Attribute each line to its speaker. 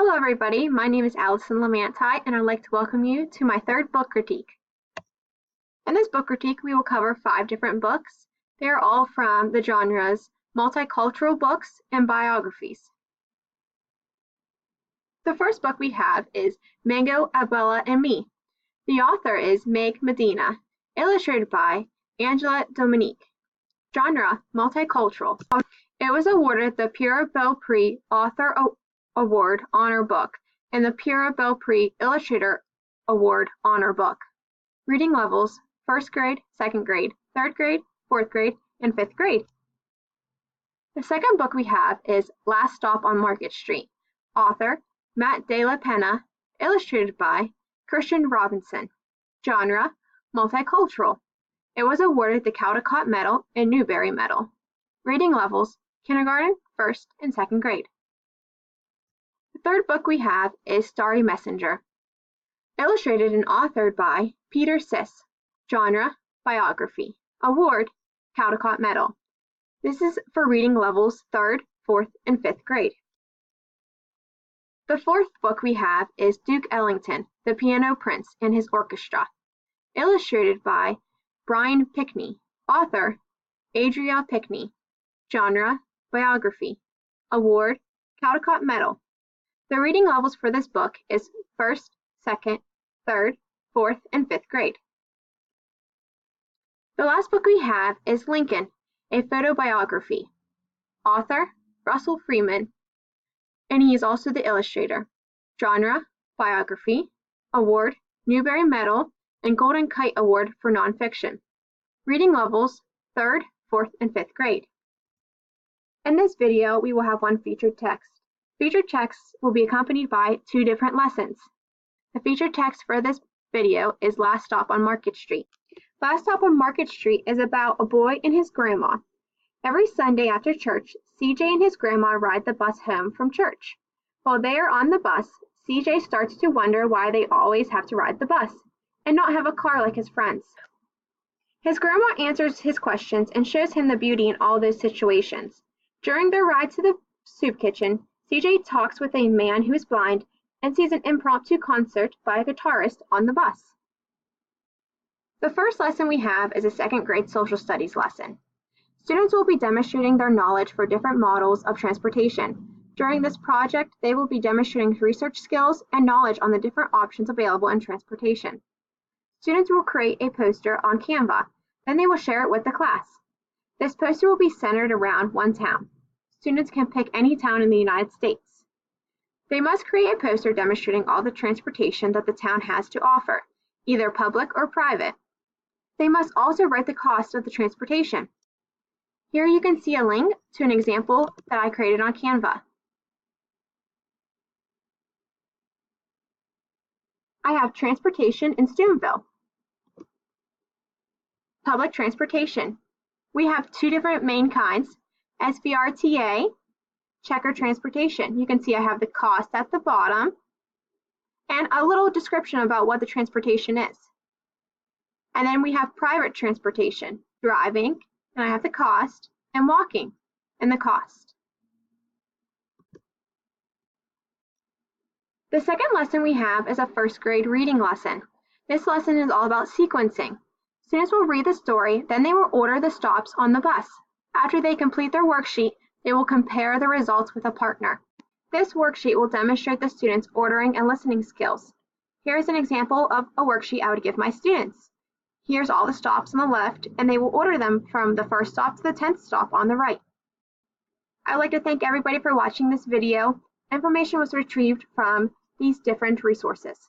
Speaker 1: Hello everybody, my name is Allison Lamanti and I'd like to welcome you to my third book critique. In this book critique we will cover 5 different books. They are all from the genres multicultural books and biographies. The first book we have is Mango, Abuela, and Me. The author is Meg Medina, illustrated by Angela Dominique. Genre, multicultural. It was awarded the Pierre Belpré Author Award Honor Book and the Pierre Belpré Illustrator Award Honor Book. Reading levels: 1st grade, 2nd grade, 3rd grade, 4th grade, and 5th grade. The second book we have is Last Stop on Market Street. Author, Matt De La Pena, illustrated by Christian Robinson. Genre, multicultural. It was awarded the Caldecott Medal and Newbery Medal. Reading levels: kindergarten, 1st, and 2nd grade. The third book we have is Starry Messenger, illustrated and authored by Peter Siss. Genre, biography. Award, Caldecott Medal. This is for reading levels 3rd, 4th, and 5th grade. The fourth book we have is Duke Ellington, The Piano Prince and His Orchestra, illustrated by Brian Pickney. Author, Adria Pickney. Genre, biography. Award, Caldecott Medal. The reading levels for this book is 1st, 2nd, 3rd, 4th, and 5th grade. The last book we have is Lincoln, a photobiography. Author, Russell Freeman, and he is also the illustrator. Genre, biography. Award, Newbery Medal and Golden Kite Award for nonfiction. Reading levels, 3rd, 4th, and 5th grade. In this video, we will have one featured text. Featured text will be accompanied by 2 different lessons. The featured text for this video is Last Stop on Market Street. Last Stop on Market Street is about a boy and his grandma. Every Sunday after church, CJ and his grandma ride the bus home from church. While they are on the bus, CJ starts to wonder why they always have to ride the bus and not have a car like his friends. His grandma answers his questions and shows him the beauty in all those situations. During their ride to the soup kitchen, CJ talks with a man who is blind and sees an impromptu concert by a guitarist on the bus. The first lesson we have is a 2nd grade social studies lesson. Students will be demonstrating their knowledge for different models of transportation. During this project, they will be demonstrating research skills and knowledge on the different options available in transportation. Students will create a poster on Canva, then they will share it with the class. This poster will be centered around one town. Students can pick any town in the United States. They must create a poster demonstrating all the transportation that the town has to offer, either public or private. They must also write the cost of the transportation. Here you can see a link to an example that I created on Canva. I have transportation in Steubenville. Public transportation. We have 2 different main kinds, SVRTA, checker transportation. You can see I have the cost at the bottom and a little description about what the transportation is. And then we have private transportation, driving, and I have the cost, and walking, and the cost. The second lesson we have is a 1st grade reading lesson. This lesson is all about sequencing. Students will read the story, then they will order the stops on the bus. After they complete their worksheet, they will compare the results with a partner. This worksheet will demonstrate the students' ordering and listening skills. Here's an example of a worksheet I would give my students. Here's all the stops on the left, and they will order them from the 1st stop to the 10th stop on the right. I'd like to thank everybody for watching this video. Information was retrieved from these different resources.